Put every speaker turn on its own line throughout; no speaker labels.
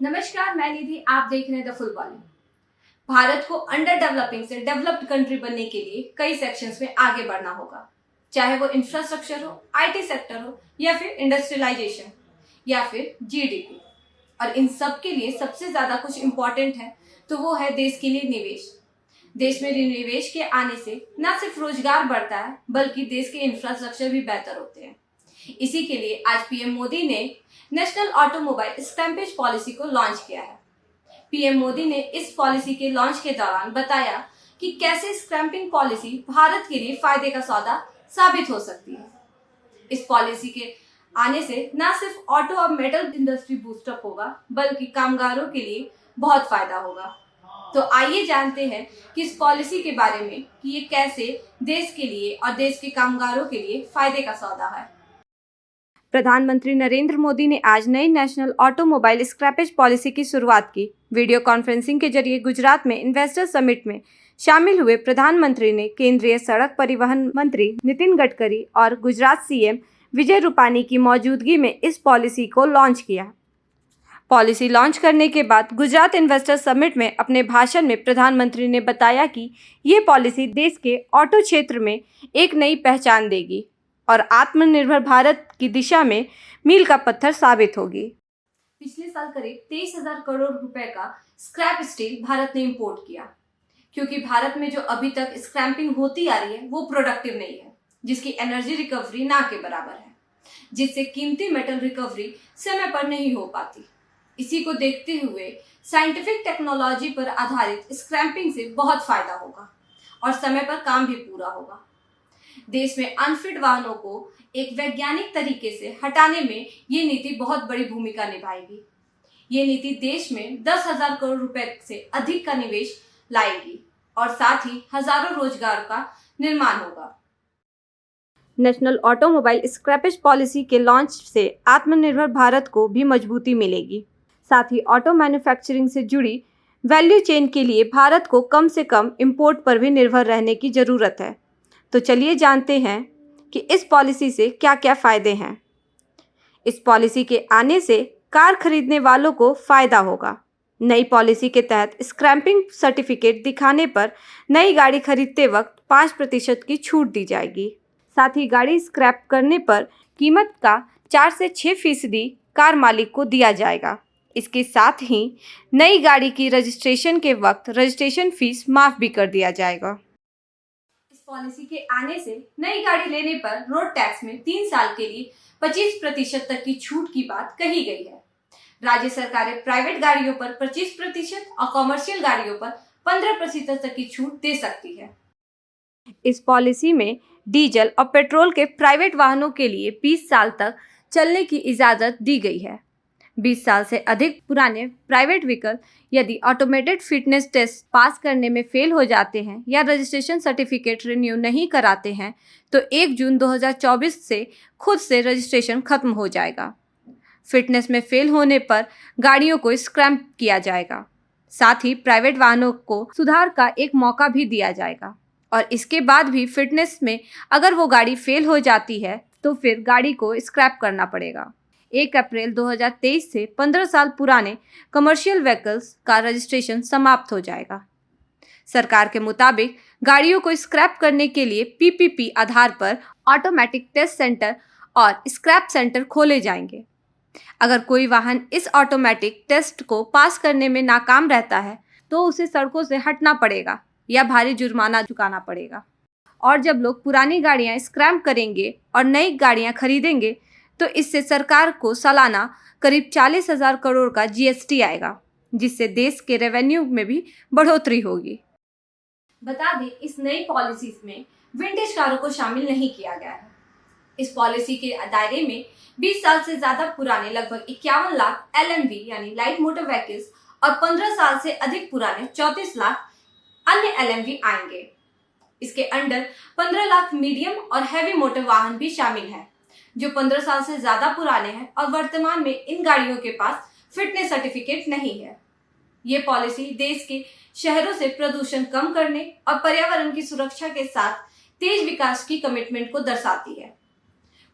नमस्कार, मैं निधि। आप देख रहे हैं द फुल वॉल्यूम। भारत को अंडर डेवलपिंग से डेवलप्ड कंट्री बनने के लिए कई सेक्शंस में आगे बढ़ना होगा, चाहे वो इंफ्रास्ट्रक्चर हो, आईटी सेक्टर हो, या फिर इंडस्ट्रियलाइजेशन, या फिर जीडीपी। और इन सब के लिए सबसे ज्यादा कुछ इम्पोर्टेंट है तो वो है देश के लिए निवेश। देश में निवेश के आने से न सिर्फ रोजगार बढ़ता है बल्कि देश के इंफ्रास्ट्रक्चर भी बेहतर होते हैं। इसी के लिए आज पीएम मोदी ने नेशनल ऑटोमोबाइल स्क्रैपेज पॉलिसी को लॉन्च किया है। पीएम मोदी ने इस पॉलिसी के लॉन्च के दौरान बताया कि कैसे स्क्रैपिंग पॉलिसी भारत के लिए फायदे का सौदा साबित हो सकती है। इस पॉलिसी के आने से न सिर्फ ऑटो और मेटल इंडस्ट्री बूस्टअप होगा बल्कि कामगारों के लिए बहुत फायदा होगा। तो आइए जानते हैं कि इस पॉलिसी के बारे में कि ये कैसे देश के लिए और देश के कामगारों के लिए फायदे का सौदा है। प्रधानमंत्री नरेंद्र मोदी ने आज नई नेशनल ऑटोमोबाइल स्क्रैपेज पॉलिसी की शुरुआत की। वीडियो कॉन्फ्रेंसिंग के जरिए गुजरात में इन्वेस्टर समिट में शामिल हुए प्रधानमंत्री ने केंद्रीय सड़क परिवहन मंत्री नितिन गडकरी और गुजरात सीएम विजय रूपानी की मौजूदगी में इस पॉलिसी को लॉन्च किया। पॉलिसी लॉन्च करने के बाद गुजरात इन्वेस्टर समिट में अपने भाषण में प्रधानमंत्री ने बताया कि ये पॉलिसी देश के ऑटो क्षेत्र में एक नई पहचान देगी और आत्मनिर्भर भारत की दिशा में मील का पत्थर साबित होगी। पिछले साल करीब 23,000 करोड़ रुपए का स्क्रैप स्टील भारत ने इंपोर्ट किया, क्योंकि भारत में जो अभी तक स्क्रैपिंग होती आ रही है वो प्रोडक्टिव नहीं है, जिसकी एनर्जी रिकवरी ना के बराबर है, जिससे कीमती मेटल रिकवरी समय पर नहीं हो पाती। इसी को देखते हुए साइंटिफिक टेक्नोलॉजी पर आधारित स्क्रैपिंग से बहुत फायदा होगा और समय पर काम भी पूरा होगा। देश में अनफिट वाहनों को एक वैज्ञानिक तरीके से हटाने में ये नीति बहुत बड़ी भूमिका निभाएगी। ये नीति देश में 10,000 करोड़ रुपए से अधिक का निवेश लाएगी और साथ ही हजारों रोजगार का निर्माण होगा। नेशनल ऑटोमोबाइल स्क्रैपेज पॉलिसी के लॉन्च से आत्मनिर्भर भारत को भी मजबूती मिलेगी। साथ ही ऑटो मैन्युफैक्चरिंग से जुड़ी वैल्यू चेन के लिए भारत को कम से कम इंपोर्ट पर भी निर्भर रहने की ज़रूरत है। तो चलिए जानते हैं कि इस पॉलिसी से क्या क्या फ़ायदे हैं। इस पॉलिसी के आने से कार खरीदने वालों को फ़ायदा होगा। नई पॉलिसी के तहत स्क्रैपिंग सर्टिफिकेट दिखाने पर नई गाड़ी खरीदते वक्त 5% की छूट दी जाएगी। साथ ही गाड़ी स्क्रैप करने पर कीमत का 4 से 6% कार मालिक को दिया जाएगा। इसके साथ ही नई गाड़ी की रजिस्ट्रेशन के वक्त रजिस्ट्रेशन फीस माफ़ भी कर दिया जाएगा। पॉलिसी के आने से नई गाड़ी लेने पर रोड टैक्स में 3 साल के लिए 25% तक की छूट की बात कही गई है। राज्य सरकारें प्राइवेट गाड़ियों पर 25% और कॉमर्शियल गाड़ियों पर 15% तक की छूट दे सकती है। इस पॉलिसी में डीजल और पेट्रोल के प्राइवेट वाहनों के लिए 20 साल तक चलने की इजाज़त दी गई है। 20 साल से अधिक पुराने प्राइवेट व्हीकल यदि ऑटोमेटेड फिटनेस टेस्ट पास करने में फेल हो जाते हैं या रजिस्ट्रेशन सर्टिफिकेट रिन्यू नहीं कराते हैं तो 1 जून 2024 से खुद से रजिस्ट्रेशन खत्म हो जाएगा। फिटनेस में फेल होने पर गाड़ियों को स्क्रैप किया जाएगा। साथ ही प्राइवेट वाहनों को सुधार का एक मौका भी दिया जाएगा और इसके बाद भी फिटनेस में अगर वो गाड़ी फेल हो जाती है तो फिर गाड़ी को स्क्रैप करना पड़ेगा। 1 अप्रैल 2023 से 15 साल पुराने कमर्शियल व्हीकल्स का रजिस्ट्रेशन समाप्त हो जाएगा। सरकार के मुताबिक गाड़ियों को स्क्रैप करने के लिए पीपीपी आधार पर ऑटोमेटिक टेस्ट सेंटर और स्क्रैप सेंटर खोले जाएंगे। अगर कोई वाहन इस ऑटोमेटिक टेस्ट को पास करने में नाकाम रहता है तो उसे सड़कों से हटना पड़ेगा या भारी जुर्माना चुकाना पड़ेगा। और जब लोग पुरानी गाड़ियाँ स्क्रैप करेंगे और नई गाड़ियाँ खरीदेंगे तो इससे सरकार को सालाना करीब 40,000 करोड़ का जीएसटी आएगा, जिससे देश के रेवेन्यू में भी बढ़ोतरी होगी। बता दें, इस नई पॉलिसी में विंटेज कारों को शामिल नहीं किया गया है। इस पॉलिसी के दायरे में 20 साल से ज्यादा पुराने लगभग 51 लाख LMV यानी लाइट मोटर व्हीकल्स और 15 साल से अधिक पुराने 34 लाख अन्य LMV आएंगे। इसके अंडर 15 लाख मीडियम और हैवी मोटर वाहन भी शामिल हैं, जो 15 साल से ज्यादा पुराने हैं और वर्तमान में इन गाड़ियों के पास फिटनेस सर्टिफिकेट नहीं है। ये पॉलिसी देश के शहरों से प्रदूषण कम करने और पर्यावरण की सुरक्षा के साथ तेज विकास की कमिटमेंट को दर्शाती है।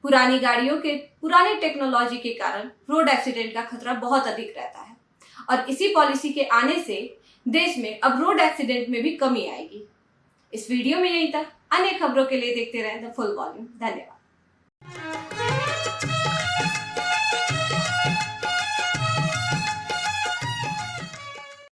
पुरानी गाड़ियों के पुरानी टेक्नोलॉजी के कारण रोड एक्सीडेंट का खतरा बहुत अधिक रहता है और इसी पॉलिसी के आने से देश में अब रोड एक्सीडेंट में भी कमी आएगी। इस वीडियो में यही था। अन्य खबरों के लिए देखते रहें द फुल वॉल्यूम। धन्यवाद।